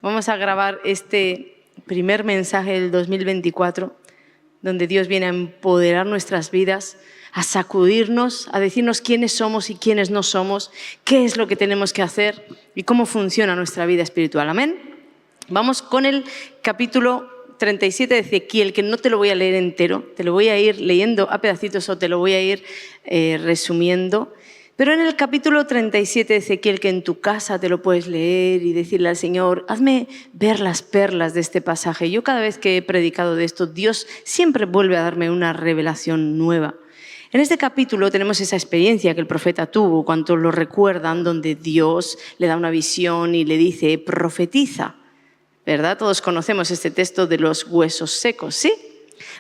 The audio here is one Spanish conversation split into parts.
Vamos a grabar este primer mensaje del 2024, donde Dios viene a empoderar nuestras vidas, a sacudirnos, a decirnos quiénes somos y quiénes no somos, qué es lo que tenemos que hacer y cómo funciona nuestra vida espiritual. Amén. Vamos con el capítulo 37 de Ezequiel, que no te lo voy a leer entero, te lo voy a ir leyendo a pedacitos o te lo voy a ir resumiendo. Pero en el capítulo 37 de Ezequiel, que en tu casa te lo puedes leer y decirle al Señor, hazme ver las perlas de este pasaje. Yo cada vez que he predicado de esto, Dios siempre vuelve a darme una revelación nueva. En este capítulo tenemos esa experiencia que el profeta tuvo, cuantos lo recuerdan, donde Dios le da una visión y le dice, profetiza. ¿Verdad? Todos conocemos este texto de los huesos secos, ¿sí?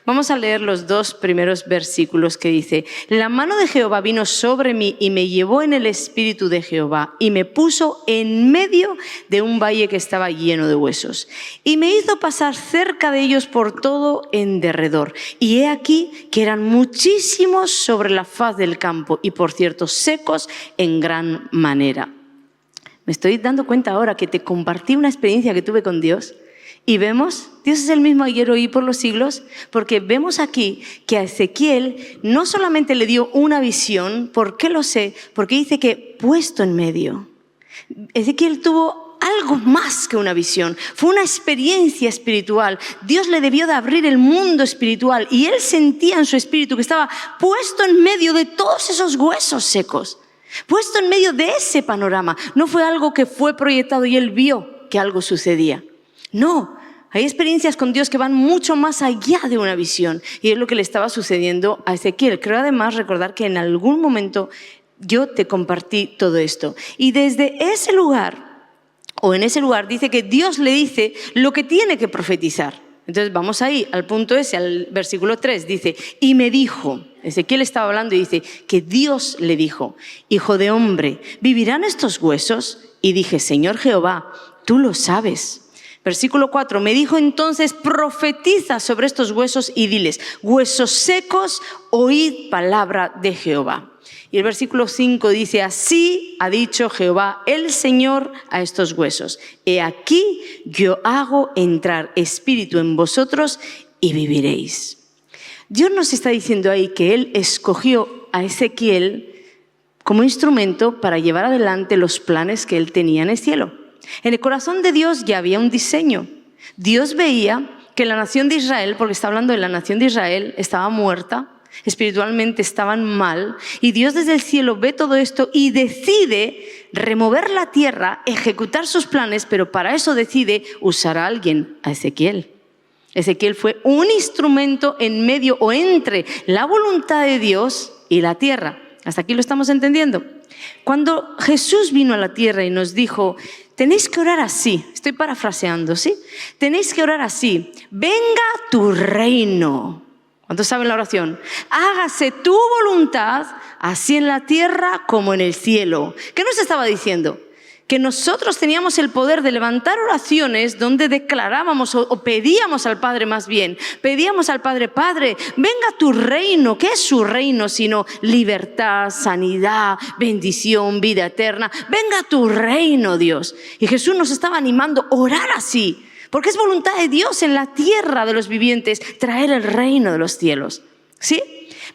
Vamos a leer los dos primeros versículos que dice: la mano de Jehová vino sobre mí y me llevó en el espíritu de Jehová y me puso en medio de un valle que estaba lleno de huesos y me hizo pasar cerca de ellos por todo en derredor. Y he aquí que eran muchísimos sobre la faz del campo y por cierto secos en gran manera. Me estoy dando cuenta ahora que te compartí una experiencia que tuve con Dios y vemos, Dios es el mismo ayer, hoy y por los siglos, porque vemos aquí que a Ezequiel no solamente le dio una visión. ¿Por qué lo sé? Porque dice que puesto en medio. Ezequiel tuvo algo más que una visión, fue una experiencia espiritual. Dios le debió de abrir el mundo espiritual y él sentía en su espíritu que estaba puesto en medio de todos esos huesos secos. Puesto en medio de ese panorama. No fue algo que fue proyectado y él vio que algo sucedía. No, hay experiencias con Dios que van mucho más allá de una visión. Y es lo que le estaba sucediendo a Ezequiel. Creo además recordar que en algún momento yo te compartí todo esto. Y desde ese lugar, o en ese lugar, dice que Dios le dice lo que tiene que profetizar. Entonces vamos ahí al punto ese, al versículo 3, dice, y me dijo, Ezequiel estaba hablando y dice que Dios le dijo, hijo de hombre, ¿vivirán estos huesos? Y dije, Señor Jehová, tú lo sabes. Versículo 4, me dijo entonces, profetiza sobre estos huesos y diles, huesos secos, oíd palabra de Jehová. Y el versículo 5 dice, así ha dicho Jehová el Señor a estos huesos. He aquí yo hago entrar espíritu en vosotros y viviréis. Dios nos está diciendo ahí que Él escogió a Ezequiel como instrumento para llevar adelante los planes que Él tenía en el cielo. En el corazón de Dios ya había un diseño. Dios veía que la nación de Israel, porque está hablando de la nación de Israel, estaba muerta. Espiritualmente estaban mal y Dios desde el cielo ve todo esto y decide remover la tierra, ejecutar sus planes, pero para eso decide usar a alguien, a Ezequiel. Ezequiel fue un instrumento en medio o entre la voluntad de Dios y la tierra. ¿Hasta aquí lo estamos entendiendo? Cuando Jesús vino a la tierra y nos dijo, tenéis que orar así, estoy parafraseando, ¿sí? Tenéis que orar así, venga tu reino. ¿Cuántos saben la oración? Hágase tu voluntad, así en la tierra como en el cielo. ¿Qué nos estaba diciendo? Que nosotros teníamos el poder de levantar oraciones donde declarábamos o pedíamos al Padre más bien. Pedíamos al Padre, Padre, venga tu reino. ¿Qué es su reino? Sino libertad, sanidad, bendición, vida eterna. Venga tu reino, Dios. Y Jesús nos estaba animando a orar así. Porque es voluntad de Dios en la tierra de los vivientes traer el reino de los cielos. ¿Sí?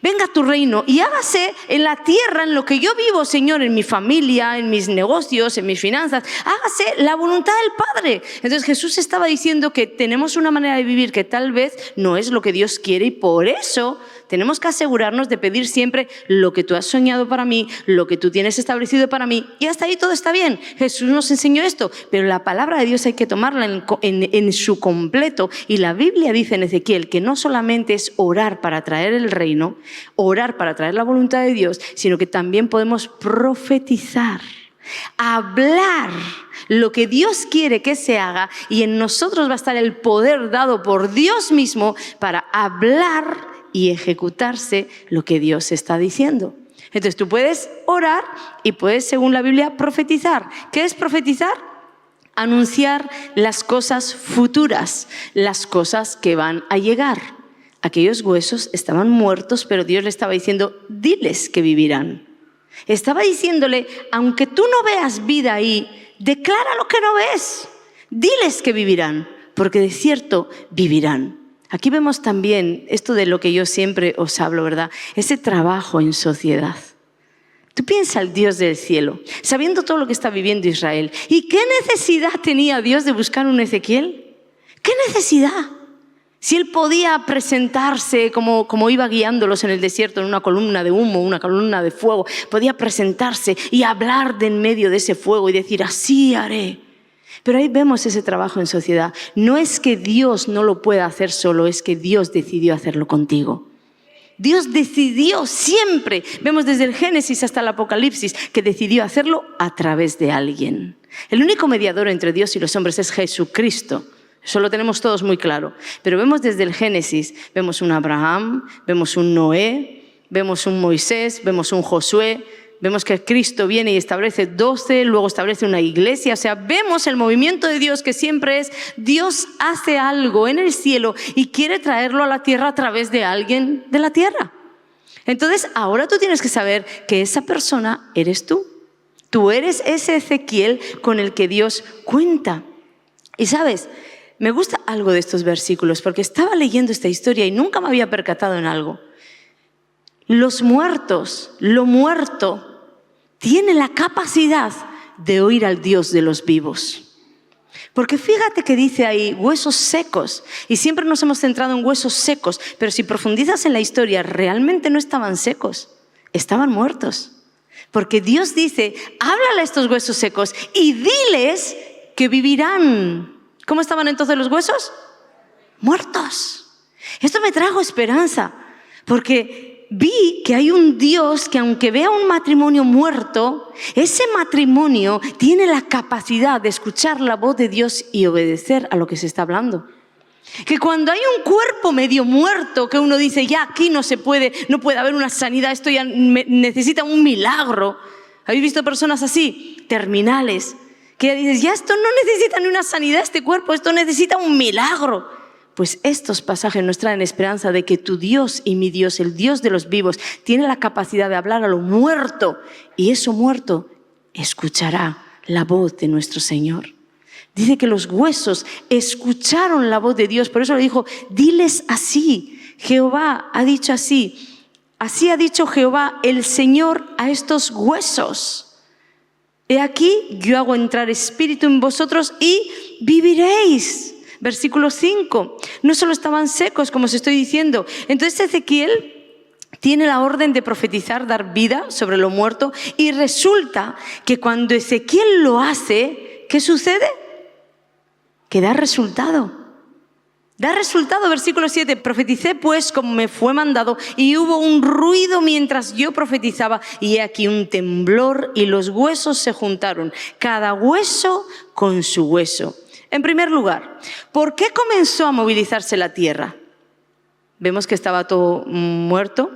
Venga tu reino y hágase en la tierra, en lo que yo vivo, Señor, en mi familia, en mis negocios, en mis finanzas. Hágase la voluntad del Padre. Entonces Jesús estaba diciendo que tenemos una manera de vivir que tal vez no es lo que Dios quiere y por eso tenemos que asegurarnos de pedir siempre lo que tú has soñado para mí, lo que tú tienes establecido para mí. Y hasta ahí todo está bien. Jesús nos enseñó esto, pero la palabra de Dios hay que tomarla en su completo. Y la Biblia dice en Ezequiel que no solamente es orar para traer el reino, orar para traer la voluntad de Dios, sino que también podemos profetizar, hablar lo que Dios quiere que se haga y en nosotros va a estar el poder dado por Dios mismo para hablar y ejecutarse lo que Dios está diciendo. Entonces tú puedes orar y puedes, según la Biblia, profetizar. ¿Qué es profetizar? Anunciar las cosas futuras, las cosas que van a llegar. Aquellos huesos estaban muertos, pero Dios le estaba diciendo, diles que vivirán. Estaba diciéndole, aunque tú no veas vida ahí, declara lo que no ves. Diles que vivirán, porque de cierto vivirán. Aquí vemos también esto de lo que yo siempre os hablo, ¿verdad? Ese trabajo en sociedad. Tú piensa el Dios del cielo, sabiendo todo lo que está viviendo Israel. ¿Y qué necesidad tenía Dios de buscar un Ezequiel? ¿Qué necesidad? Si él podía presentarse como iba guiándolos en el desierto en una columna de humo, una columna de fuego, podía presentarse y hablar de en medio de ese fuego y decir, así haré. Pero ahí vemos ese trabajo en sociedad. No es que Dios no lo pueda hacer solo, es que Dios decidió hacerlo contigo. Dios decidió siempre, vemos desde el Génesis hasta el Apocalipsis, que decidió hacerlo a través de alguien. El único mediador entre Dios y los hombres es Jesucristo. Eso lo tenemos todos muy claro. Pero vemos desde el Génesis, vemos un Abraham, vemos un Noé, vemos un Moisés, vemos un Josué, vemos que Cristo viene y establece 12, luego establece una iglesia. O sea, vemos el movimiento de Dios que siempre es, Dios hace algo en el cielo y quiere traerlo a la tierra a través de alguien de la tierra. Entonces, ahora tú tienes que saber que esa persona eres tú. Tú eres ese Ezequiel con el que Dios cuenta. Y sabes, me gusta algo de estos versículos porque estaba leyendo esta historia y nunca me había percatado en algo. Los muertos, lo muerto, tiene la capacidad de oír al Dios de los vivos. Porque fíjate que dice ahí huesos secos, y siempre nos hemos centrado en huesos secos, pero si profundizas en la historia, realmente no estaban secos, estaban muertos. Porque Dios dice, háblale a estos huesos secos y diles que vivirán. ¿Cómo estaban entonces los huesos? Muertos. Esto me trajo esperanza, porque vi que hay un Dios que aunque vea un matrimonio muerto, ese matrimonio tiene la capacidad de escuchar la voz de Dios y obedecer a lo que se está hablando. Que cuando hay un cuerpo medio muerto, que uno dice, ya aquí no se puede, no puede haber una sanidad, esto ya necesita un milagro. ¿Habéis visto personas así, terminales, que ya dices, ya esto no necesita ni una sanidad, este cuerpo, esto necesita un milagro? Pues estos pasajes nos traen esperanza de que tu Dios y mi Dios, el Dios de los vivos, tiene la capacidad de hablar a lo muerto, y eso muerto escuchará la voz de nuestro Señor. Dice que los huesos escucharon la voz de Dios, por eso le dijo, diles así, Jehová ha dicho así ha dicho Jehová, el Señor, a estos huesos. He aquí, yo hago entrar espíritu en vosotros y viviréis. Versículo 5, no solo estaban secos, como os estoy diciendo. Entonces Ezequiel tiene la orden de profetizar, dar vida sobre lo muerto, y resulta que cuando Ezequiel lo hace, ¿qué sucede? Que da resultado. Da resultado, versículo 7, profeticé pues como me fue mandado, y hubo un ruido mientras yo profetizaba, y he aquí un temblor, y los huesos se juntaron, cada hueso con su hueso. En primer lugar, ¿por qué comenzó a movilizarse la tierra? Vemos que estaba todo muerto,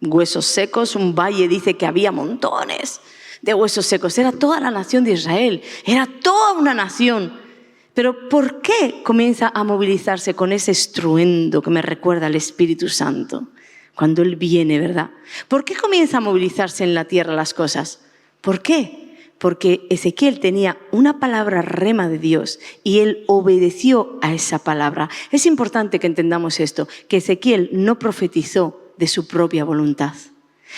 huesos secos, un valle dice que había montones de huesos secos. Era toda la nación de Israel, era toda una nación. Pero ¿por qué comienza a movilizarse con ese estruendo que me recuerda al Espíritu Santo? Cuando Él viene, ¿verdad? ¿Por qué comienza a movilizarse en la tierra las cosas? ¿Por qué? Porque Ezequiel tenía una palabra rema de Dios y él obedeció a esa palabra. Es importante que entendamos esto, que Ezequiel no profetizó de su propia voluntad,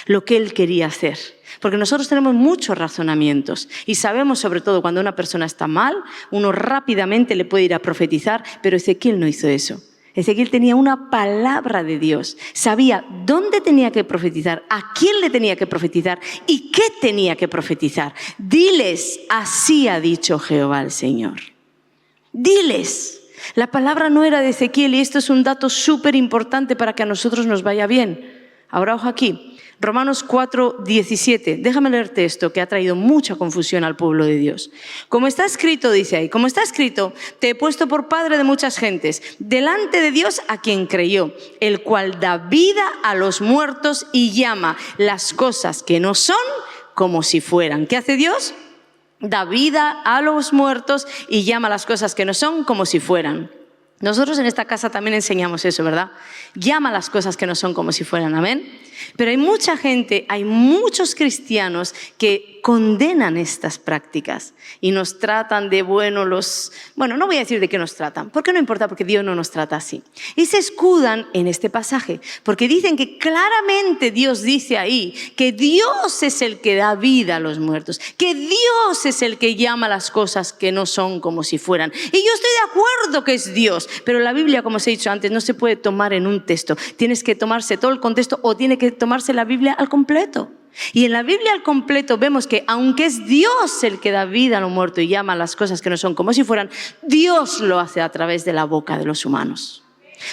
lo que él quería hacer. Porque nosotros tenemos muchos razonamientos y sabemos sobre todo cuando una persona está mal, uno rápidamente le puede ir a profetizar, pero Ezequiel no hizo eso. Ezequiel tenía una palabra de Dios, sabía dónde tenía que profetizar, a quién le tenía que profetizar y qué tenía que profetizar. Diles, así ha dicho Jehová el Señor. Diles. La palabra no era de Ezequiel y esto es un dato súper importante para que a nosotros nos vaya bien. Ahora ojo aquí, Romanos 4:17, déjame leerte esto que ha traído mucha confusión al pueblo de Dios. Como está escrito, dice ahí, como está escrito, te he puesto por padre de muchas gentes, delante de Dios a quien creyó, el cual da vida a los muertos y llama las cosas que no son como si fueran. ¿Qué hace Dios? Da vida a los muertos y llama las cosas que no son como si fueran. Nosotros en esta casa también enseñamos eso, ¿verdad? Llama las cosas que no son como si fueran, amén. Pero hay mucha gente, hay muchos cristianos que condenan estas prácticas y nos tratan de bueno, no voy a decir de qué nos tratan, porque no importa, porque Dios no nos trata así. Y se escudan en este pasaje, porque dicen que claramente Dios dice ahí que Dios es el que da vida a los muertos, que Dios es el que llama las cosas que no son como si fueran. Y yo estoy de acuerdo que es Dios, pero la Biblia, como os he dicho antes, no se puede tomar en un texto. Tienes que tomarse todo el contexto o tiene que tomarse la Biblia al completo. Y en la Biblia al completo vemos que aunque es Dios el que da vida a lo muerto y llama a las cosas que no son como si fueran, Dios lo hace a través de la boca de los humanos.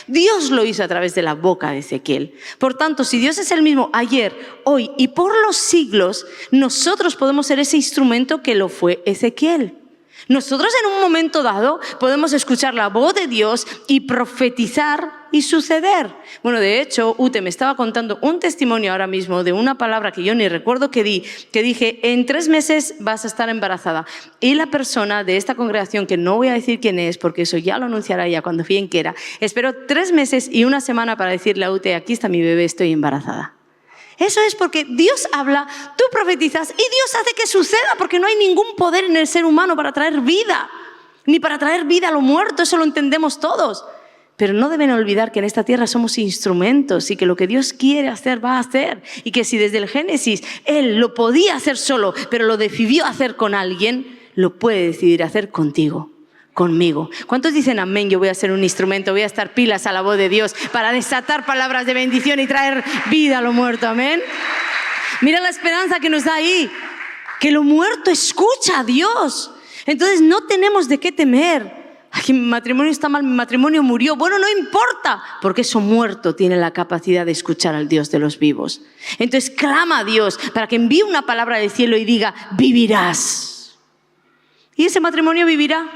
Dios lo hizo a través de la boca de Ezequiel. Por tanto, si Dios es el mismo ayer, hoy y por los siglos, nosotros podemos ser ese instrumento que lo fue Ezequiel. Nosotros en un momento dado podemos escuchar la voz de Dios y profetizar y suceder. Bueno, de hecho, Ute me estaba contando un testimonio ahora mismo de una palabra que yo ni recuerdo que dije, en 3 meses vas a estar embarazada. Y la persona de esta congregación, que no voy a decir quién es, porque eso ya lo anunciará ella cuando bien quiera, esperó 3 meses y 1 semana para decirle a Ute, aquí está mi bebé, estoy embarazada. Eso es porque Dios habla, tú profetizas y Dios hace que suceda, porque no hay ningún poder en el ser humano para traer vida, ni para traer vida a lo muerto, eso lo entendemos todos. Pero no deben olvidar que en esta tierra somos instrumentos y que lo que Dios quiere hacer va a hacer. Y que si desde el Génesis Él lo podía hacer solo, pero lo decidió hacer con alguien, lo puede decidir hacer contigo, conmigo. ¿Cuántos dicen amén? Yo voy a ser un instrumento, voy a estar pilas a la voz de Dios para desatar palabras de bendición y traer vida a lo muerto. Amén. Mira la esperanza que nos da ahí, que lo muerto escucha a Dios. Entonces no tenemos de qué temer. Ay, mi matrimonio está mal, mi matrimonio murió. Bueno, no importa, porque eso muerto tiene la capacidad de escuchar al Dios de los vivos. Entonces clama a Dios para que envíe una palabra del cielo y diga, vivirás. Y ese matrimonio vivirá.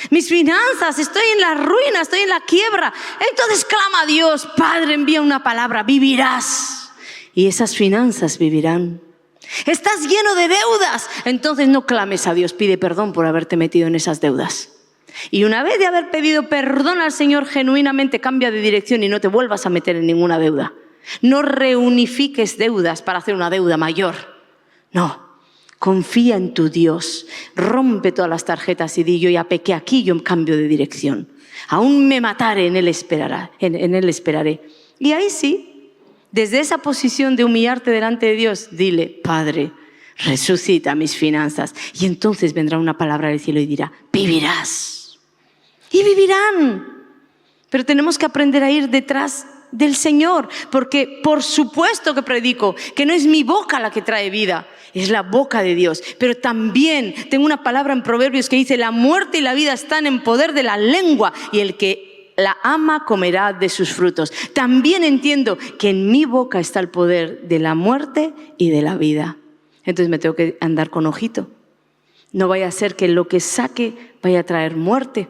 Mis finanzas, estoy en la ruina, estoy en la quiebra. Entonces clama a Dios, Padre, envía una palabra, vivirás. Y esas finanzas vivirán. Estás lleno de deudas, entonces no clames a Dios, pide perdón por haberte metido en esas deudas. Y una vez de haber pedido perdón al Señor, genuinamente cambia de dirección y no te vuelvas a meter en ninguna deuda. No reunifiques deudas para hacer una deuda mayor. No. Confía en tu Dios, rompe todas las tarjetas y di, yo ya pequé aquí, yo cambio de dirección. Aún me mataré, en Él esperaré. Y ahí sí, desde esa posición de humillarte delante de Dios, dile, Padre, resucita mis finanzas. Y entonces vendrá una palabra del cielo y dirá, vivirás. Y vivirán. Pero tenemos que aprender a ir detrás del Señor, porque por supuesto que predico, que no es mi boca la que trae vida, es la boca de Dios. Pero también tengo una palabra en Proverbios que dice, la muerte y la vida están en poder de la lengua y el que la ama comerá de sus frutos. También entiendo que en mi boca está el poder de la muerte y de la vida. Entonces me tengo que andar con ojito. No vaya a ser que lo que saque vaya a traer muerte,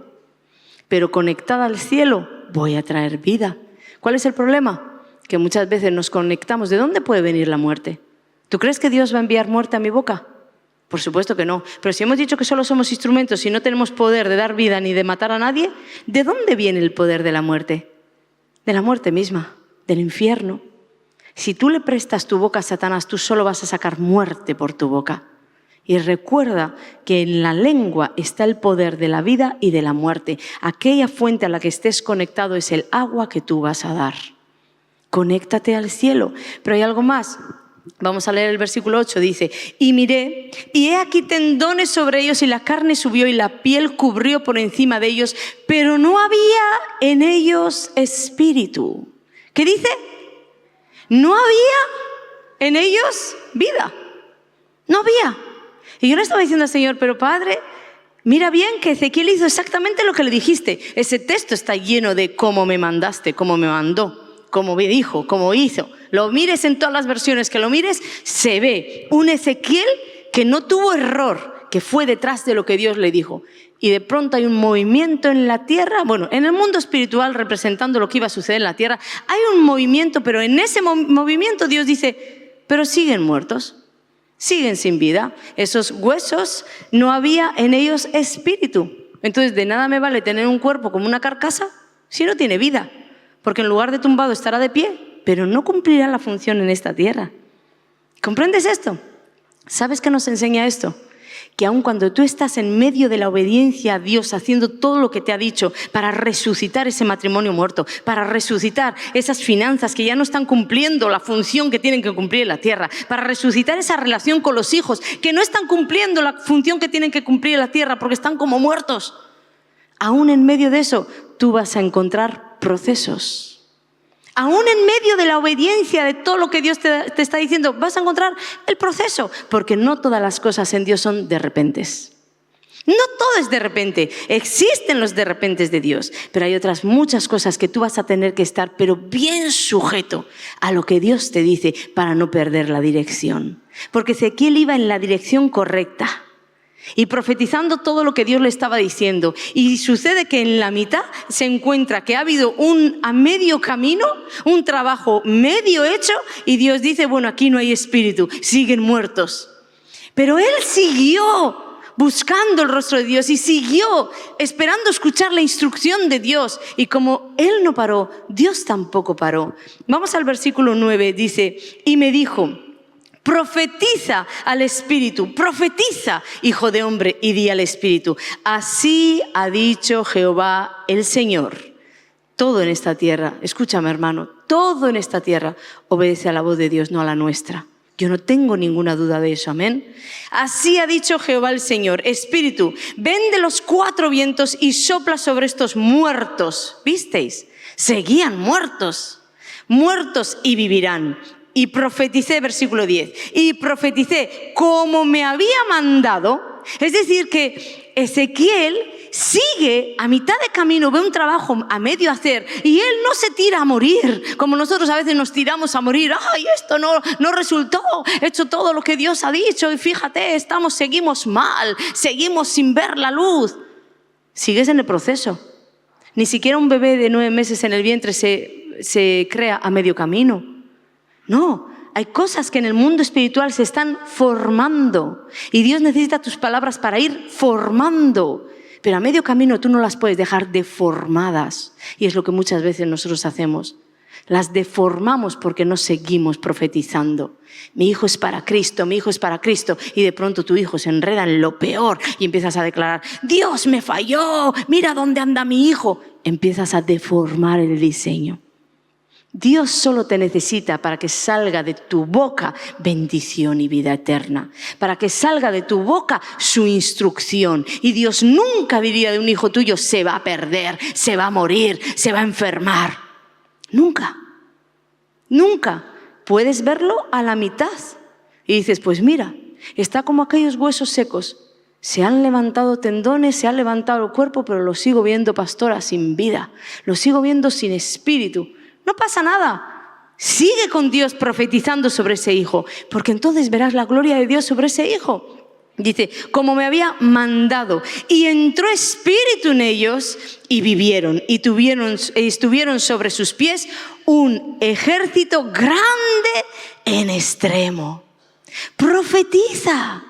pero conectada al cielo voy a traer vida. ¿Cuál es el problema? Que muchas veces nos conectamos. ¿De dónde puede venir la muerte? ¿Tú crees que Dios va a enviar muerte a mi boca? Por supuesto que no. Pero si hemos dicho que solo somos instrumentos y no tenemos poder de dar vida ni de matar a nadie, ¿de dónde viene el poder de la muerte? De la muerte misma, del infierno. Si tú le prestas tu boca a Satanás, tú solo vas a sacar muerte por tu boca. Y recuerda que en la lengua está el poder de la vida y de la muerte. Aquella fuente a la que estés conectado es el agua que tú vas a dar. Conéctate al cielo. Pero hay algo más. Vamos a leer el versículo 8, dice, y miré, y he aquí tendones sobre ellos, y la carne subió, y la piel cubrió por encima de ellos, pero no había en ellos espíritu. ¿Qué dice? No había en ellos vida. No había. Y yo le estaba diciendo al Señor, pero Padre, mira bien que Ezequiel hizo exactamente lo que le dijiste. Ese texto está lleno de cómo me mandaste, cómo me mandó, cómo me dijo, cómo hizo. Lo mires en todas las versiones que lo mires, se ve un Ezequiel que no tuvo error, que fue detrás de lo que Dios le dijo. Y de pronto hay un movimiento en la tierra, bueno, en el mundo espiritual representando lo que iba a suceder en la tierra, hay un movimiento, pero en ese movimiento Dios dice, pero siguen muertos. Siguen sin vida. Esos huesos, no había en ellos espíritu. Entonces, de nada me vale tener un cuerpo como una carcasa si no tiene vida. Porque en lugar de tumbado estará de pie, pero no cumplirá la función en esta tierra. ¿Comprendes esto? ¿Sabes qué nos enseña esto? Que aun cuando tú estás en medio de la obediencia a Dios, haciendo todo lo que te ha dicho para resucitar ese matrimonio muerto, para resucitar esas finanzas que ya no están cumpliendo la función que tienen que cumplir en la tierra, para resucitar esa relación con los hijos que no están cumpliendo la función que tienen que cumplir en la tierra porque están como muertos, aún en medio de eso, tú vas a encontrar procesos. Aún en medio de la obediencia de todo lo que Dios te está diciendo, vas a encontrar el proceso, porque no todas las cosas en Dios son de repentes. No todo es de repente. Existen los de repentes de Dios, pero hay otras muchas cosas que tú vas a tener que estar, pero bien sujeto a lo que Dios te dice para no perder la dirección. Porque Ezequiel iba en la dirección correcta y profetizando todo lo que Dios le estaba diciendo. Y sucede que en la mitad se encuentra que ha habido a medio camino, un trabajo medio hecho, y Dios dice, bueno, aquí no hay espíritu, siguen muertos. Pero él siguió buscando el rostro de Dios y siguió esperando escuchar la instrucción de Dios. Y como él no paró, Dios tampoco paró. Vamos al versículo 9, dice, y me dijo, profetiza al espíritu, profetiza, hijo de hombre, y di al espíritu, así ha dicho Jehová el Señor. Todo en esta tierra, escúchame hermano, todo en esta tierra obedece a la voz de Dios, no a la nuestra. Yo no tengo ninguna duda de eso, amén. Así ha dicho Jehová el Señor, espíritu, ven de los cuatro vientos y sopla sobre estos muertos. ¿Visteis? Seguían muertos, muertos y vivirán. Y profeticé, versículo 10, y profeticé como me había mandado. Es decir, que Ezequiel sigue a mitad de camino, ve un trabajo a medio hacer y él no se tira a morir, como nosotros a veces nos tiramos a morir. ¡Ay, esto no resultó! He hecho todo lo que Dios ha dicho y fíjate, seguimos mal, seguimos sin ver la luz. Sigues en el proceso. Ni siquiera un bebé de 9 meses en el vientre se crea a medio camino. No, hay cosas que en el mundo espiritual se están formando y Dios necesita tus palabras para ir formando, pero a medio camino tú no las puedes dejar deformadas, y es lo que muchas veces nosotros hacemos. Las deformamos porque no seguimos profetizando. Mi hijo es para Cristo, mi hijo es para Cristo, y de pronto tu hijo se enreda en lo peor y empiezas a declarar, Dios me falló, mira dónde anda mi hijo. Empiezas a deformar el diseño. Dios solo te necesita para que salga de tu boca bendición y vida eterna, para que salga de tu boca su instrucción. Y Dios nunca diría de un hijo tuyo, se va a perder, se va a morir, se va a enfermar. Nunca, nunca. Puedes verlo a la mitad y dices, pues mira, está como aquellos huesos secos. Se han levantado tendones, se ha levantado el cuerpo, pero lo sigo viendo, pastora, sin vida. Lo sigo viendo sin espíritu. No pasa nada. Sigue con Dios profetizando sobre ese hijo, porque entonces verás la gloria de Dios sobre ese hijo. Dice, como me había mandado, y entró espíritu en ellos, y vivieron, y estuvieron sobre sus pies un ejército grande en extremo. Profetiza,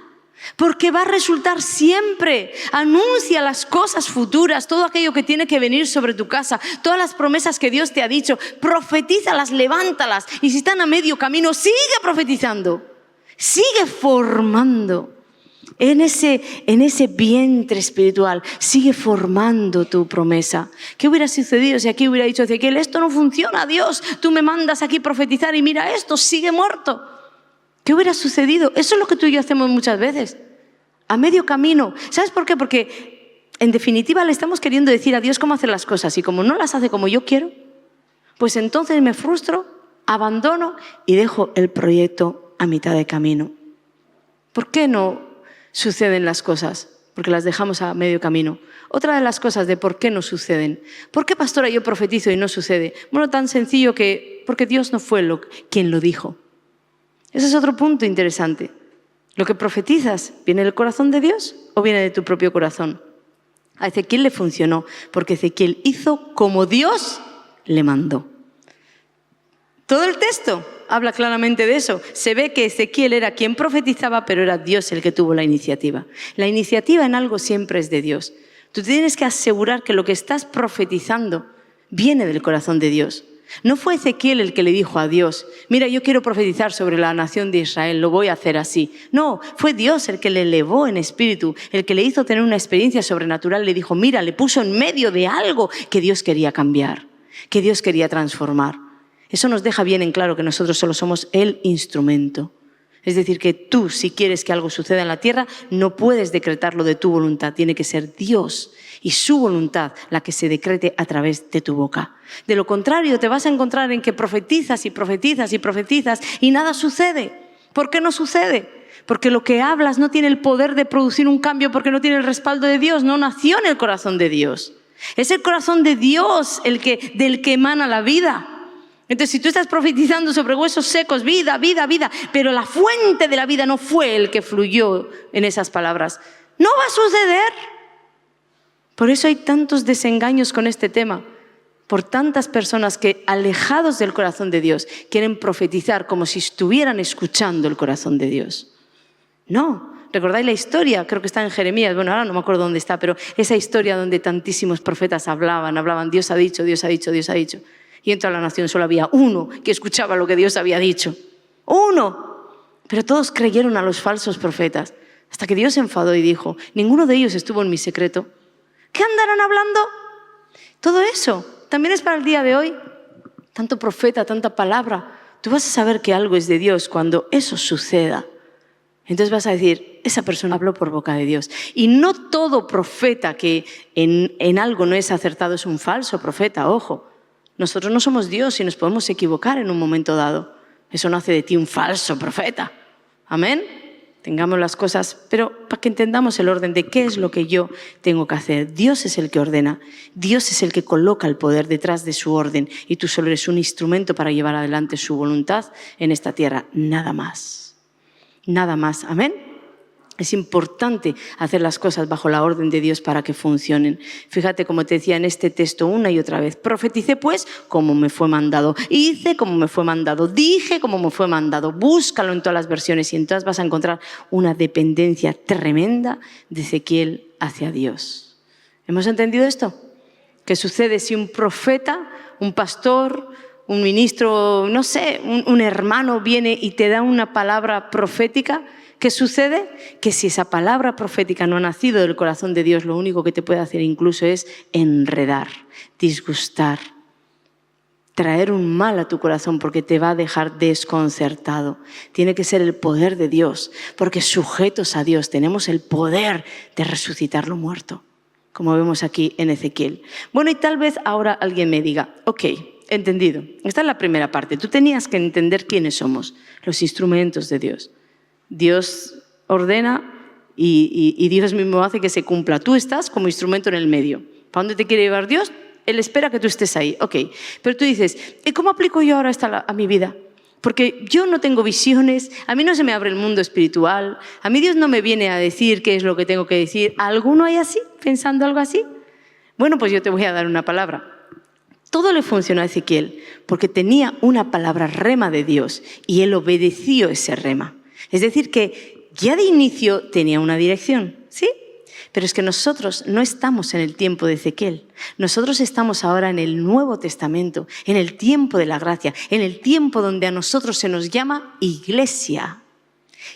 porque va a resultar siempre. Anuncia las cosas futuras, todo aquello que tiene que venir sobre tu casa, todas las promesas que Dios te ha dicho, profetízalas, levántalas. Y si están a medio camino, sigue profetizando, sigue formando. En ese vientre espiritual, sigue formando tu promesa. ¿Qué hubiera sucedido si aquí hubiera dicho Ezequiel, esto no funciona, Dios, tú me mandas aquí profetizar y mira esto, sigue muerto? ¿Qué hubiera sucedido? Eso es lo que tú y yo hacemos muchas veces, a medio camino. ¿Sabes por qué? Porque en definitiva le estamos queriendo decir a Dios cómo hacer las cosas, y como no las hace como yo quiero, pues entonces me frustro, abandono y dejo el proyecto a mitad de camino. ¿Por qué no suceden las cosas? Porque las dejamos a medio camino. Otra de las cosas de por qué no suceden. ¿Por qué, pastora, yo profetizo y no sucede? Bueno, tan sencillo que porque Dios no fue quien lo dijo. Ese es otro punto interesante. ¿Lo que profetizas viene del corazón de Dios o viene de tu propio corazón? A Ezequiel le funcionó porque Ezequiel hizo como Dios le mandó. Todo el texto habla claramente de eso. Se ve que Ezequiel era quien profetizaba, pero era Dios el que tuvo la iniciativa. La iniciativa en algo siempre es de Dios. Tú tienes que asegurar que lo que estás profetizando viene del corazón de Dios. No fue Ezequiel el que le dijo a Dios, mira, yo quiero profetizar sobre la nación de Israel, lo voy a hacer así. No, fue Dios el que le elevó en espíritu, el que le hizo tener una experiencia sobrenatural. Le dijo, mira, le puso en medio de algo que Dios quería cambiar, que Dios quería transformar. Eso nos deja bien en claro que nosotros solo somos el instrumento. Es decir, que tú, si quieres que algo suceda en la tierra, no puedes decretarlo de tu voluntad. Tiene que ser Dios y su voluntad la que se decrete a través de tu boca. De lo contrario, te vas a encontrar en que profetizas y profetizas y profetizas y nada sucede. ¿Por qué no sucede? Porque lo que hablas no tiene el poder de producir un cambio, porque no tiene el respaldo de Dios, no nació en el corazón de Dios. Es el corazón de Dios del que emana la vida. Entonces, si tú estás profetizando sobre huesos secos, vida, vida, vida, pero la fuente de la vida no fue el que fluyó en esas palabras, no va a suceder. Por eso hay tantos desengaños con este tema, por tantas personas que, alejados del corazón de Dios, quieren profetizar como si estuvieran escuchando el corazón de Dios. No. ¿Recordáis la historia? Creo que está en Jeremías. Bueno, ahora no me acuerdo dónde está, pero esa historia donde tantísimos profetas hablaban. Dios ha dicho, Dios ha dicho, Dios ha dicho. Y en toda la nación solo había uno que escuchaba lo que Dios había dicho. ¡Uno! Pero todos creyeron a los falsos profetas. Hasta que Dios se enfadó y dijo, ninguno de ellos estuvo en mi secreto. ¿Qué andarán hablando? Todo eso también es para el día de hoy. Tanto profeta, tanta palabra. Tú vas a saber que algo es de Dios cuando eso suceda. Entonces vas a decir, esa persona habló por boca de Dios. Y no todo profeta que en algo no es acertado es un falso profeta, ojo. Nosotros no somos Dios y nos podemos equivocar en un momento dado. Eso no hace de ti un falso profeta. Amén. Tengamos las cosas, pero para que entendamos el orden de qué es lo que yo tengo que hacer. Dios es el que ordena. Dios es el que coloca el poder detrás de su orden. Y tú solo eres un instrumento para llevar adelante su voluntad en esta tierra. Nada más. Nada más. Amén. Es importante hacer las cosas bajo la orden de Dios para que funcionen. Fíjate como te decía en este texto una y otra vez. Profeticé pues como me fue mandado. Hice como me fue mandado. Dije como me fue mandado. Búscalo en todas las versiones y en todas vas a encontrar una dependencia tremenda de Ezequiel hacia Dios. ¿Hemos entendido esto? ¿Qué sucede si un profeta, un pastor, un ministro, no sé, un hermano viene y te da una palabra profética? ¿Qué sucede? Que si esa palabra profética no ha nacido del corazón de Dios, lo único que te puede hacer incluso es enredar, disgustar, traer un mal a tu corazón porque te va a dejar desconcertado. Tiene que ser el poder de Dios, porque sujetos a Dios tenemos el poder de resucitar lo muerto, como vemos aquí en Ezequiel. Bueno, y tal vez ahora alguien me diga, ok, entendido, esta es la primera parte. Tú tenías que entender quiénes somos, los instrumentos de Dios. Dios ordena y Dios mismo hace que se cumpla. Tú estás como instrumento en el medio. ¿Para dónde te quiere llevar Dios? Él espera que tú estés ahí. Ok, pero tú dices, ¿y cómo aplico yo ahora esto a mi vida? Porque yo no tengo visiones, a mí no se me abre el mundo espiritual, a mí Dios no me viene a decir qué es lo que tengo que decir. ¿Alguno hay así, pensando algo así? Bueno, pues yo te voy a dar una palabra. Todo le funcionó a Ezequiel porque tenía una palabra rema de Dios y él obedeció ese rema. Es decir, que ya de inicio tenía una dirección, ¿sí? Pero es que nosotros no estamos en el tiempo de Ezequiel. Nosotros estamos ahora en el Nuevo Testamento, en el tiempo de la gracia, en el tiempo donde a nosotros se nos llama iglesia.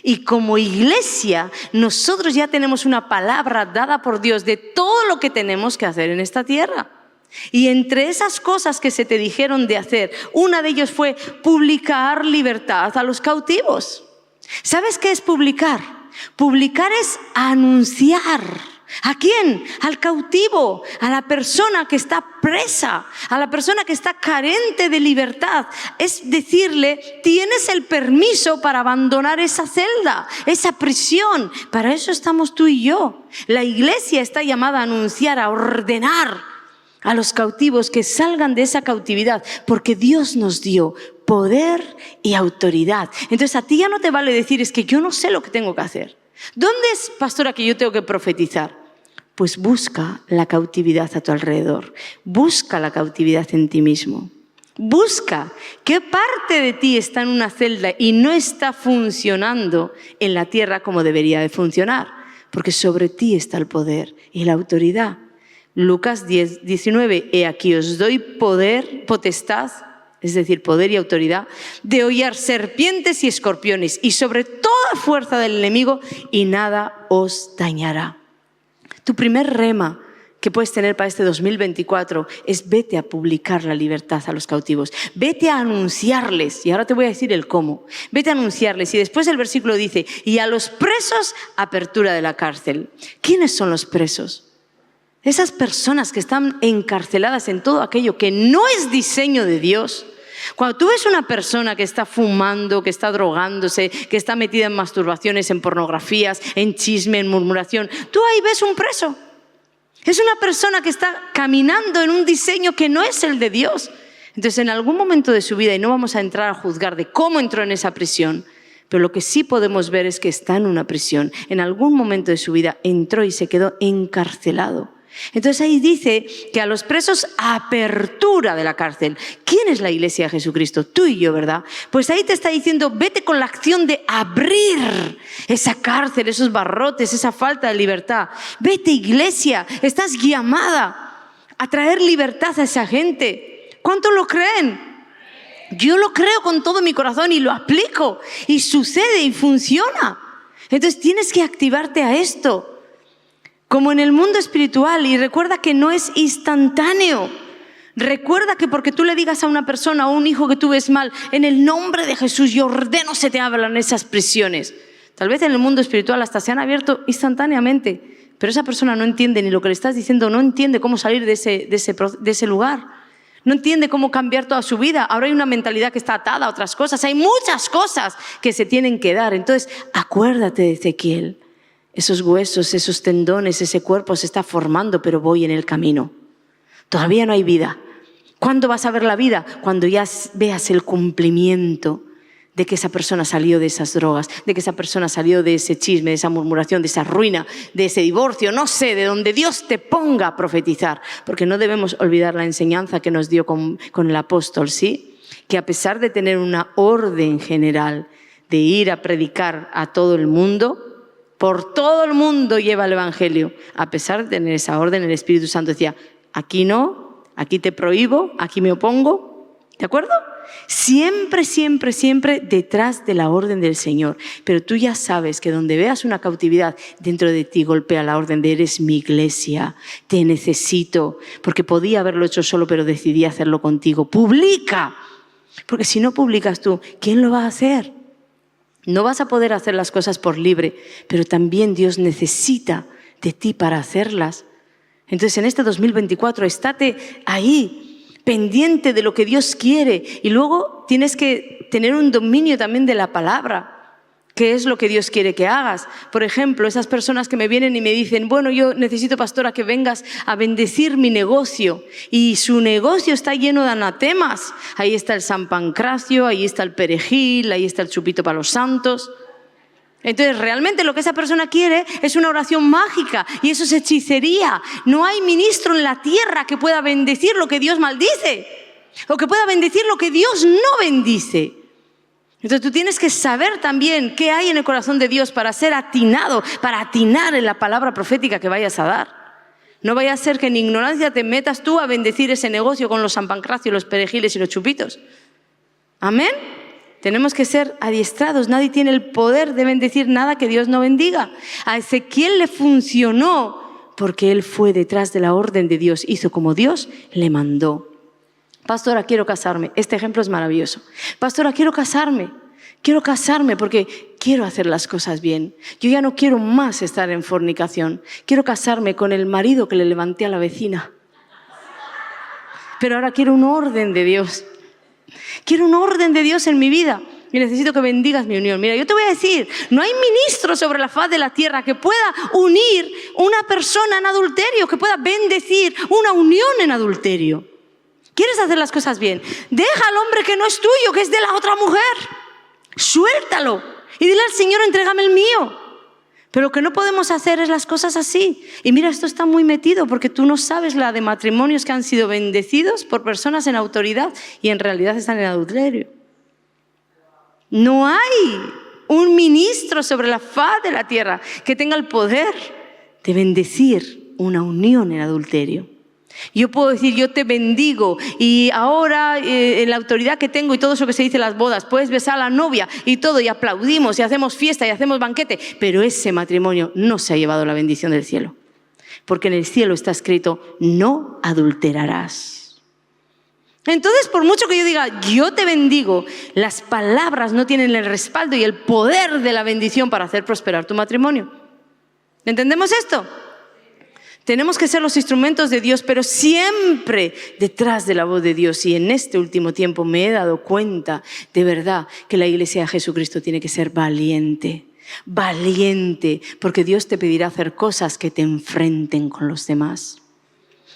Y como iglesia, nosotros ya tenemos una palabra dada por Dios de todo lo que tenemos que hacer en esta tierra. Y entre esas cosas que se te dijeron de hacer, una de ellas fue publicar libertad a los cautivos. ¿Sabes qué es publicar? Publicar es anunciar. ¿A quién? Al cautivo, a la persona que está presa, a la persona que está carente de libertad. Es decirle, tienes el permiso para abandonar esa celda, esa prisión. Para eso estamos tú y yo. La iglesia está llamada a anunciar, a ordenar a los cautivos que salgan de esa cautividad, porque Dios nos dio poder y autoridad. Entonces a ti ya no te vale decir, es que yo no sé lo que tengo que hacer. ¿Dónde es, pastora, que yo tengo que profetizar? Pues busca la cautividad a tu alrededor. Busca la cautividad en ti mismo. Busca qué parte de ti está en una celda y no está funcionando en la tierra como debería de funcionar. Porque sobre ti está el poder y la autoridad. Lucas 10:19, he aquí os doy poder, potestad es decir, poder y autoridad, de hollar serpientes y escorpiones y sobre toda fuerza del enemigo y nada os dañará. Tu primer rema que puedes tener para este 2024 es vete a publicar la libertad a los cautivos, vete a anunciarles, y ahora te voy a decir el cómo, vete a anunciarles, y después el versículo dice, y a los presos apertura de la cárcel. ¿Quiénes son los presos? Esas personas que están encarceladas en todo aquello que no es diseño de Dios. Cuando tú ves una persona que está fumando, que está drogándose, que está metida en masturbaciones, en pornografías, en chisme, en murmuración, tú ahí ves un preso. Es una persona que está caminando en un diseño que no es el de Dios. Entonces, en algún momento de su vida, y no vamos a entrar a juzgar de cómo entró en esa prisión, pero lo que sí podemos ver es que está en una prisión. En algún momento de su vida entró y se quedó encarcelado. Entonces ahí dice que a los presos apertura de la cárcel. ¿Quién es la iglesia de Jesucristo? Tú y yo, ¿verdad? Pues ahí te está diciendo, vete con la acción de abrir esa cárcel, esos barrotes, esa falta de libertad. Vete, iglesia, estás llamada a traer libertad a esa gente. ¿Cuántos lo creen? Yo lo creo con todo mi corazón y lo aplico y sucede y funciona. Entonces tienes que activarte a esto. Como en el mundo espiritual, y recuerda que no es instantáneo. Recuerda que porque tú le digas a una persona o a un hijo que tú ves mal, en el nombre de Jesús yo ordeno se te abran esas prisiones. Tal vez en el mundo espiritual hasta se han abierto instantáneamente, pero esa persona no entiende ni lo que le estás diciendo, no entiende cómo salir de ese lugar. No entiende cómo cambiar toda su vida. Ahora hay una mentalidad que está atada a otras cosas. Hay muchas cosas que se tienen que dar. Entonces, acuérdate de Ezequiel. Esos huesos, esos tendones, ese cuerpo se está formando, pero voy en el camino. Todavía no hay vida. ¿Cuándo vas a ver la vida? Cuando ya veas el cumplimiento de que esa persona salió de esas drogas, de que esa persona salió de ese chisme, de esa murmuración, de esa ruina, de ese divorcio, no sé, de donde Dios te ponga a profetizar. Porque no debemos olvidar la enseñanza que nos dio con el apóstol, ¿sí? Que a pesar de tener una orden general de ir a predicar a todo el mundo, por todo el mundo lleva el evangelio. A pesar de tener esa orden, el Espíritu Santo decía, aquí no, aquí te prohíbo, aquí me opongo. ¿De acuerdo? Siempre, siempre, siempre detrás de la orden del Señor. Pero tú ya sabes que donde veas una cautividad, dentro de ti golpea la orden de eres mi iglesia, te necesito. Porque podía haberlo hecho solo, pero decidí hacerlo contigo. ¡Publica! Porque si no publicas tú, ¿quién lo va a hacer? No vas a poder hacer las cosas por libre, pero también Dios necesita de ti para hacerlas. Entonces en este 2024 estate ahí, pendiente de lo que Dios quiere, y luego tienes que tener un dominio también de la palabra. ¿Qué es lo que Dios quiere que hagas? Por ejemplo, esas personas que me vienen y me dicen, bueno, yo necesito, pastora, que vengas a bendecir mi negocio. Y su negocio está lleno de anatemas. Ahí está el San Pancracio, ahí está el perejil, ahí está el chupito para los santos. Entonces, realmente lo que esa persona quiere es una oración mágica, y eso es hechicería. No hay ministro en la tierra que pueda bendecir lo que Dios maldice, o que pueda bendecir lo que Dios no bendice. Entonces tú tienes que saber también qué hay en el corazón de Dios para ser atinado, para atinar en la palabra profética que vayas a dar. No vaya a ser que en ignorancia te metas tú a bendecir ese negocio con los San Pancracio, los perejiles y los chupitos. Amén. Tenemos que ser adiestrados. Nadie tiene el poder de bendecir nada que Dios no bendiga. A Ezequiel le funcionó porque él fue detrás de la orden de Dios, hizo como Dios le mandó. Pastora, quiero casarme. Este ejemplo es maravilloso. Pastora, quiero casarme porque quiero hacer las cosas bien. Yo ya no quiero más estar en fornicación. Quiero casarme con el marido que le levanté a la vecina. Pero ahora quiero un orden de Dios. Quiero un orden de Dios en mi vida. Y necesito que bendigas mi unión. Mira, yo te voy a decir, no hay ministro sobre la faz de la tierra que pueda unir una persona en adulterio, que pueda bendecir una unión en adulterio. ¿Quieres hacer las cosas bien? Deja al hombre que no es tuyo, que es de la otra mujer. Suéltalo y dile al Señor, entrégame el mío. Pero lo que no podemos hacer es las cosas así. Y mira, esto está muy metido porque tú no sabes la de matrimonios que han sido bendecidos por personas en autoridad y en realidad están en adulterio. No hay un ministro sobre la faz de la tierra que tenga el poder de bendecir una unión en adulterio. Yo puedo decir, yo te bendigo y ahora en la autoridad que tengo y todo eso que se dice en las bodas, puedes besar a la novia y todo, y aplaudimos y hacemos fiesta y hacemos banquete, pero ese matrimonio no se ha llevado la bendición del cielo. Porque en el cielo está escrito, no adulterarás. Entonces, por mucho que yo diga, yo te bendigo, las palabras no tienen el respaldo y el poder de la bendición para hacer prosperar tu matrimonio. ¿Entendemos esto? Tenemos que ser los instrumentos de Dios, pero siempre detrás de la voz de Dios. Y en este último tiempo me he dado cuenta de verdad que la iglesia de Jesucristo tiene que ser valiente. Valiente, porque Dios te pedirá hacer cosas que te enfrenten con los demás.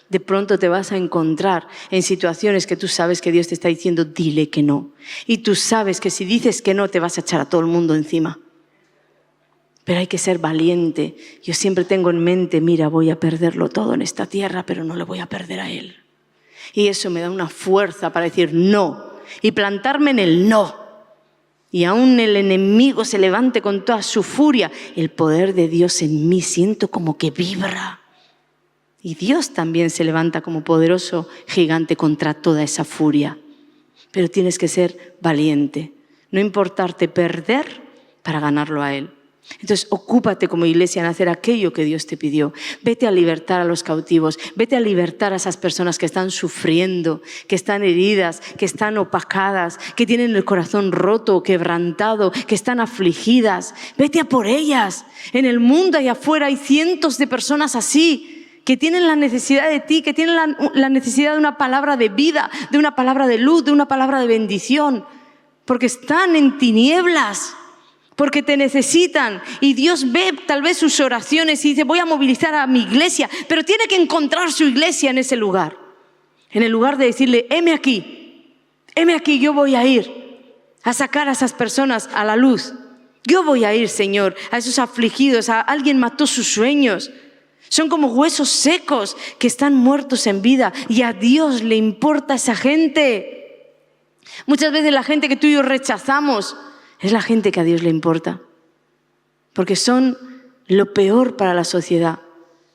De pronto te vas a encontrar en situaciones que tú sabes que Dios te está diciendo, dile que no. Y tú sabes que si dices que no, te vas a echar a todo el mundo encima. Pero hay que ser valiente. Yo siempre tengo en mente, mira, voy a perderlo todo en esta tierra, pero no le voy a perder a Él. Y eso me da una fuerza para decir no y plantarme en el no. Y aún el enemigo se levante con toda su furia, el poder de Dios en mí siento como que vibra. Y Dios también se levanta como poderoso gigante contra toda esa furia. Pero tienes que ser valiente, no importarte perder para ganarlo a Él. Entonces, ocúpate como iglesia en hacer aquello que Dios te pidió. Vete a libertar a los cautivos, vete a libertar a esas personas que están sufriendo, que están heridas, que están opacadas, que tienen el corazón roto, quebrantado, que están afligidas. Vete a por ellas. En el mundo y afuera hay cientos de personas así, que tienen la necesidad de ti, que tienen la necesidad de una palabra de vida, de una palabra de luz, de una palabra de bendición, porque están en tinieblas. Porque te necesitan y Dios ve tal vez sus oraciones y dice, voy a movilizar a mi iglesia, pero tiene que encontrar su iglesia en ese lugar. En el lugar de decirle, heme aquí, yo voy a ir a sacar a esas personas a la luz. Yo voy a ir, Señor, a esos afligidos, a alguien mató sus sueños. Son como huesos secos que están muertos en vida y a Dios le importa esa gente. Muchas veces la gente que tú y yo rechazamos es la gente que a Dios le importa, porque son lo peor para la sociedad,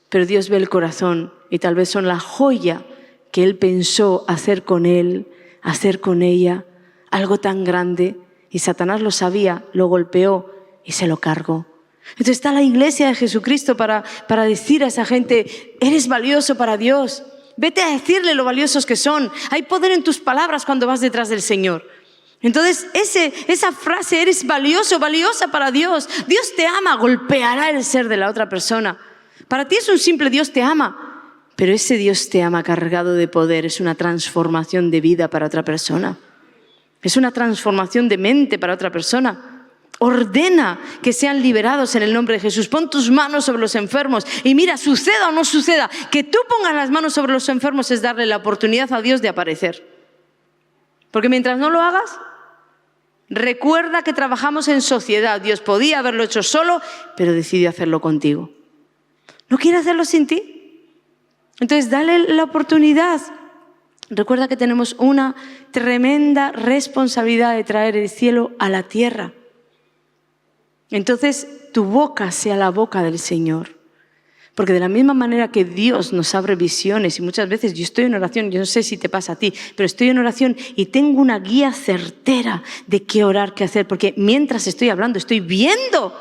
pero Dios ve el corazón y tal vez son la joya que Él pensó hacer con él, hacer con ella, algo tan grande, y Satanás lo sabía, lo golpeó y se lo cargó. Entonces está la iglesia de Jesucristo para decir a esa gente, eres valioso para Dios, vete a decirle lo valiosos que son, hay poder en tus palabras cuando vas detrás del Señor. Entonces esa frase, eres valioso, valiosa para Dios. Dios te ama, golpeará el ser de la otra persona. Para ti es un simple Dios te ama, pero ese Dios te ama cargado de poder, es una transformación de vida para otra persona. Es una transformación de mente para otra persona. Ordena que sean liberados en el nombre de Jesús. Pon tus manos sobre los enfermos y mira, suceda o no suceda, que tú pongas las manos sobre los enfermos es darle la oportunidad a Dios de aparecer. Porque mientras no lo hagas, recuerda que trabajamos en sociedad. Dios podía haberlo hecho solo, pero decidió hacerlo contigo. ¿No quiere hacerlo sin ti? Entonces, dale la oportunidad. Recuerda que tenemos una tremenda responsabilidad de traer el cielo a la tierra. Entonces, tu boca sea la boca del Señor. Porque de la misma manera que Dios nos abre visiones, y muchas veces yo estoy en oración, yo no sé si te pasa a ti, pero estoy en oración y tengo una guía certera de qué orar, qué hacer, porque mientras estoy hablando estoy viendo.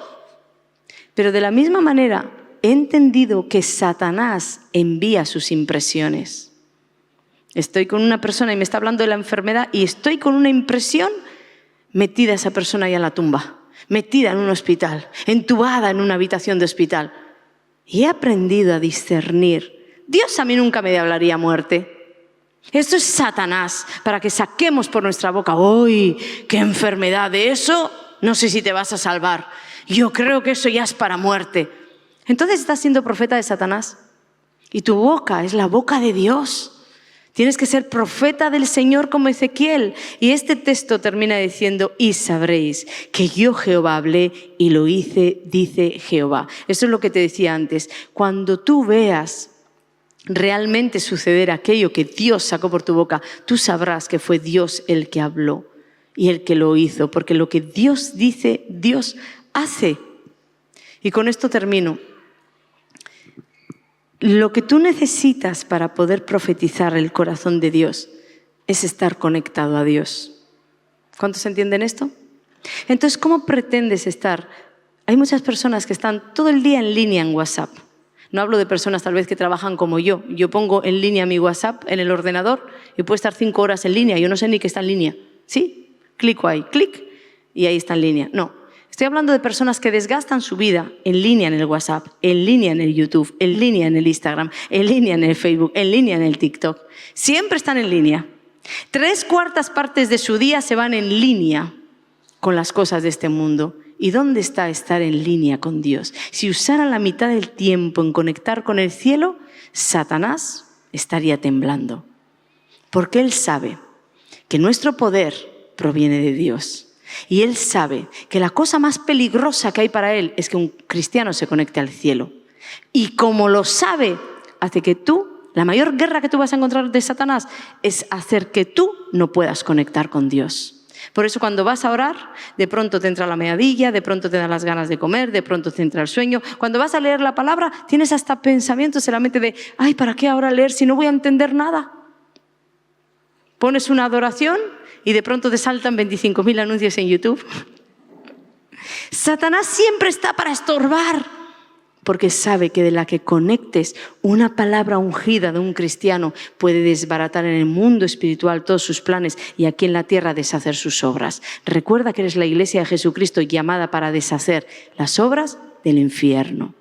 Pero de la misma manera he entendido que Satanás envía sus impresiones. Estoy con una persona y me está hablando de la enfermedad y estoy con una impresión, metida esa persona ahí en la tumba, metida en un hospital, entubada en una habitación de hospital. Y he aprendido a discernir. Dios a mí nunca me hablaría muerte. Esto es Satanás, para que saquemos por nuestra boca, ¡uy, qué enfermedad! De eso no sé si te vas a salvar. Yo creo que eso ya es para muerte. Entonces estás siendo profeta de Satanás. Y tu boca es la boca de Dios. Tienes que ser profeta del Señor como Ezequiel. Y este texto termina diciendo, y sabréis que yo Jehová hablé y lo hice, dice Jehová. Eso es lo que te decía antes. Cuando tú veas realmente suceder aquello que Dios sacó por tu boca, tú sabrás que fue Dios el que habló y el que lo hizo. Porque lo que Dios dice, Dios hace. Y con esto termino. Lo que tú necesitas para poder profetizar el corazón de Dios es estar conectado a Dios. ¿Cuántos entienden esto? Entonces, ¿cómo pretendes estar? Hay muchas personas que están todo el día en línea en WhatsApp. No hablo de personas tal vez que trabajan como yo. Yo pongo en línea mi WhatsApp en el ordenador y puedo estar 5 horas en línea. Yo no sé ni que está en línea. ¿Sí? Clico ahí, clic, y ahí está en línea. No. Estoy hablando de personas que desgastan su vida en línea en el WhatsApp, en línea en el YouTube, en línea en el Instagram, en línea en el Facebook, en línea en el TikTok. Siempre están en línea. 3/4 partes de su día se van en línea con las cosas de este mundo. ¿Y dónde está estar en línea con Dios? Si usara la mitad del tiempo en conectar con el cielo, Satanás estaría temblando. Porque él sabe que nuestro poder proviene de Dios. Y él sabe que la cosa más peligrosa que hay para él es que un cristiano se conecte al cielo. Y como lo sabe, hace que la mayor guerra que tú vas a encontrar de Satanás es hacer que tú no puedas conectar con Dios. Por eso cuando vas a orar, de pronto te entra la meadilla, de pronto te dan las ganas de comer, de pronto te entra el sueño. Cuando vas a leer la palabra, tienes hasta pensamientos en la mente de, ay, ¿para qué ahora leer si no voy a entender nada? Pones una adoración y de pronto te saltan 25.000 anuncios en YouTube. Satanás siempre está para estorbar, porque sabe que de la que conectes una palabra ungida de un cristiano puede desbaratar en el mundo espiritual todos sus planes y aquí en la tierra deshacer sus obras. Recuerda que eres la iglesia de Jesucristo llamada para deshacer las obras del infierno.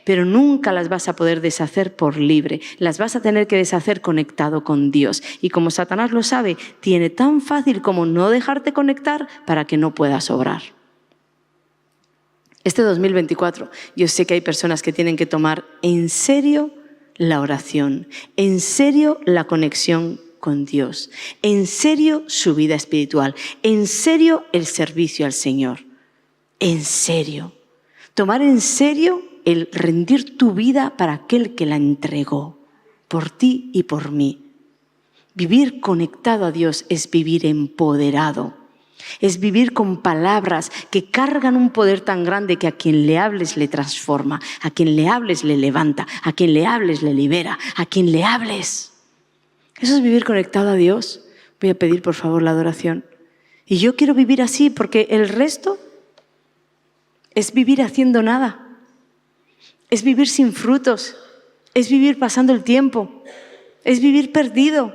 Pero nunca las vas a poder deshacer por libre, las vas a tener que deshacer conectado con Dios. Y como Satanás lo sabe, tiene tan fácil como no dejarte conectar para que no puedas obrar. Este 2024, yo sé que hay personas que tienen que tomar en serio la oración, en serio la conexión con Dios, en serio su vida espiritual, en serio el servicio al Señor, en serio. Tomar en serio el rendir tu vida para aquel que la entregó, por ti y por mí. Vivir conectado a Dios es vivir empoderado, es vivir con palabras que cargan un poder tan grande que a quien le hables le transforma, a quien le hables le levanta, a quien le hables le libera, a quien le hables. Eso es vivir conectado a Dios. Voy a pedir por favor la adoración. Y yo quiero vivir así porque el resto es vivir haciendo nada. Es vivir sin frutos, es vivir pasando el tiempo, es vivir perdido,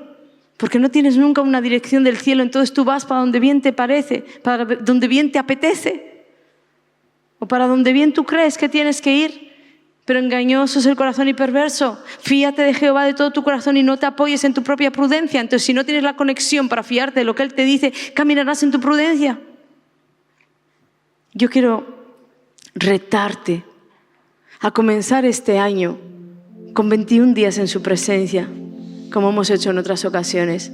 porque no tienes nunca una dirección del cielo, entonces tú vas para donde bien te parece, para donde bien te apetece, o para donde bien tú crees que tienes que ir, pero engañoso es el corazón y perverso. Fíate de Jehová de todo tu corazón y no te apoyes en tu propia prudencia. Entonces, si no tienes la conexión para fiarte de lo que Él te dice, caminarás en tu prudencia. Yo quiero retarte a comenzar este año con 21 días en su presencia, como hemos hecho en otras ocasiones.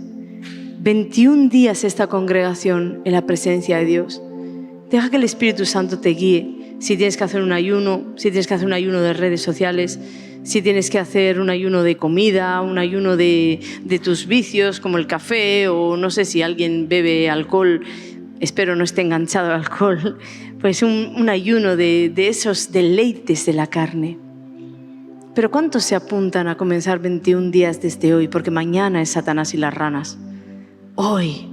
21 días esta congregación en la presencia de Dios. Deja que el Espíritu Santo te guíe. Si tienes que hacer un ayuno, si tienes que hacer un ayuno de redes sociales, si tienes que hacer un ayuno de comida, un ayuno de tus vicios como el café, o no sé si alguien bebe alcohol, espero no esté enganchado al alcohol, pues un ayuno de esos deleites de la carne. Pero ¿cuántos se apuntan a comenzar 21 días desde hoy? Porque mañana es Satanás y las ranas. Hoy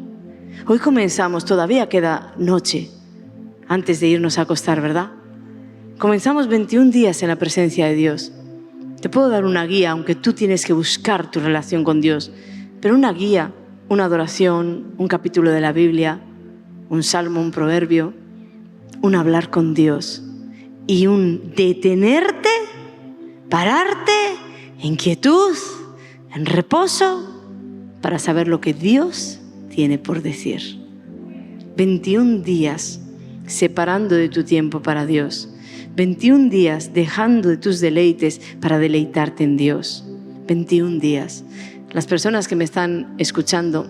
comenzamos, todavía queda noche antes de irnos a acostar, ¿verdad? Comenzamos 21 días en la presencia de Dios. Te puedo dar una guía, aunque tú tienes que buscar tu relación con Dios, pero una guía, una adoración, un capítulo de la Biblia, un salmo, un proverbio, un hablar con Dios y un detenerte, pararte en quietud, en reposo, para saber lo que Dios tiene por decir. 21 días separando de tu tiempo para Dios. 21 días dejando de tus deleites para deleitarte en Dios. 21 días. Las personas que me están escuchando,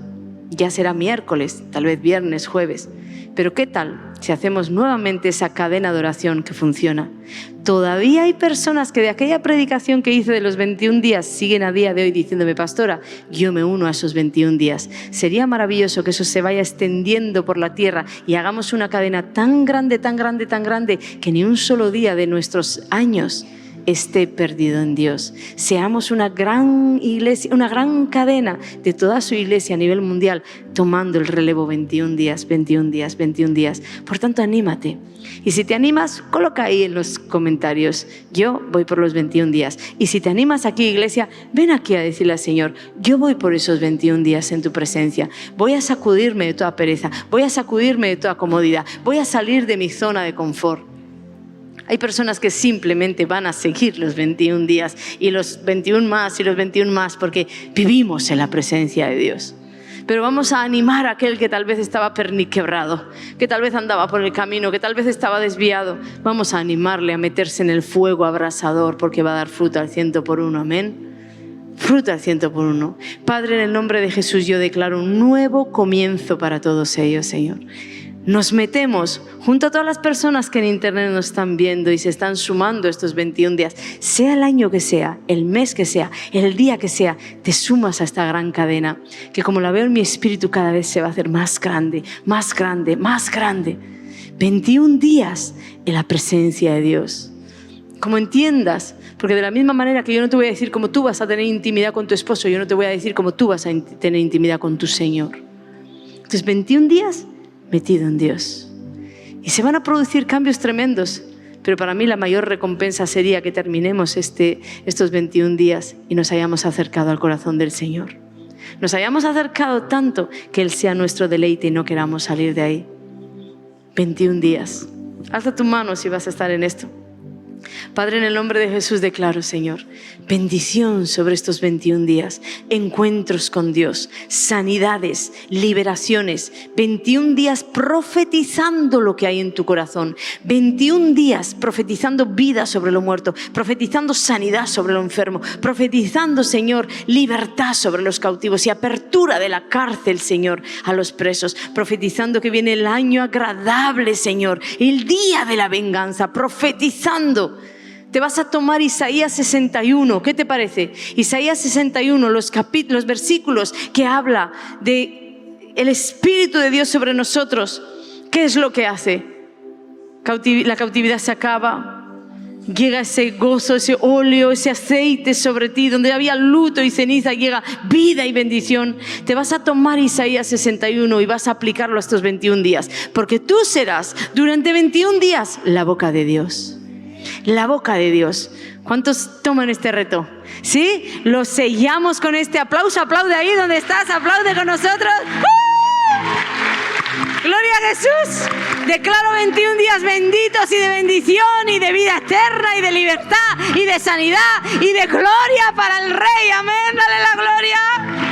ya será miércoles, tal vez viernes, jueves. Pero ¿qué tal si hacemos nuevamente esa cadena de oración que funciona? Todavía hay personas que de aquella predicación que hice de los 21 días siguen a día de hoy diciéndome, pastora, yo me uno a esos 21 días. Sería maravilloso que eso se vaya extendiendo por la tierra y hagamos una cadena tan grande, tan grande, tan grande, que ni un solo día de nuestros años esté perdido en Dios. Seamos una gran iglesia, una gran cadena de toda su iglesia a nivel mundial, tomando el relevo 21 días, 21 días, 21 días. Por tanto, anímate. Y si te animas, coloca ahí en los comentarios: yo voy por los 21 días. Y si te animas aquí, iglesia, ven aquí a decirle al Señor: yo voy por esos 21 días en tu presencia. Voy a sacudirme de toda pereza, voy a sacudirme de toda comodidad, voy a salir de mi zona de confort. Hay personas que simplemente van a seguir los 21 días y los 21 más y los 21 más, porque vivimos en la presencia de Dios. Pero vamos a animar a aquel que tal vez estaba perniquebrado, que tal vez andaba por el camino, que tal vez estaba desviado. Vamos a animarle a meterse en el fuego abrasador, porque va a dar fruto al 100 por 1. Amén. Fruto al 100 por 1. Padre, en el nombre de Jesús yo declaro un nuevo comienzo para todos ellos, Señor. Nos metemos junto a todas las personas que en internet nos están viendo y se están sumando estos 21 días. Sea el año que sea, el mes que sea, el día que sea, te sumas a esta gran cadena que, como la veo en mi espíritu, cada vez se va a hacer más grande, más grande, más grande. 21 días en la presencia de Dios. Como entiendas, porque de la misma manera que yo no te voy a decir cómo tú vas a tener intimidad con tu esposo, yo no te voy a decir cómo tú vas a tener intimidad con tu Señor. Entonces, 21 días metido en Dios. Y se van a producir cambios tremendos, pero para mí la mayor recompensa sería que terminemos estos 21 días y nos hayamos acercado al corazón del Señor. Nos hayamos acercado tanto que Él sea nuestro deleite y no queramos salir de ahí. 21 días. Alza tu mano si vas a estar en esto. Padre, en el nombre de Jesús declaro, Señor, bendición sobre estos 21 días, encuentros con Dios, sanidades, liberaciones, 21 días profetizando lo que hay en tu corazón, 21 días profetizando vida sobre lo muerto, profetizando sanidad sobre lo enfermo, profetizando, Señor, libertad sobre los cautivos y apertura de la cárcel, Señor, a los presos, profetizando que viene el año agradable, Señor, el día de la venganza, profetizando. Te vas a tomar Isaías 61, ¿qué te parece? Isaías 61, los versículos que habla de el Espíritu de Dios sobre nosotros. ¿Qué es lo que hace? La cautividad se acaba, llega ese gozo, ese óleo, ese aceite sobre ti. Donde había luto y ceniza, llega vida y bendición. Te vas a tomar Isaías 61 y vas a aplicarlo a estos 21 días, porque tú serás durante 21 días la boca de Dios. La boca de Dios. ¿Cuántos toman este reto? ¿Sí? Lo sellamos con este aplauso. Aplaude ahí donde estás, aplaude con nosotros. Gloria a Jesús. Declaro 21 días benditos y de bendición y de vida eterna y de libertad y de sanidad y de gloria para el Rey. Amén. Dale la gloria.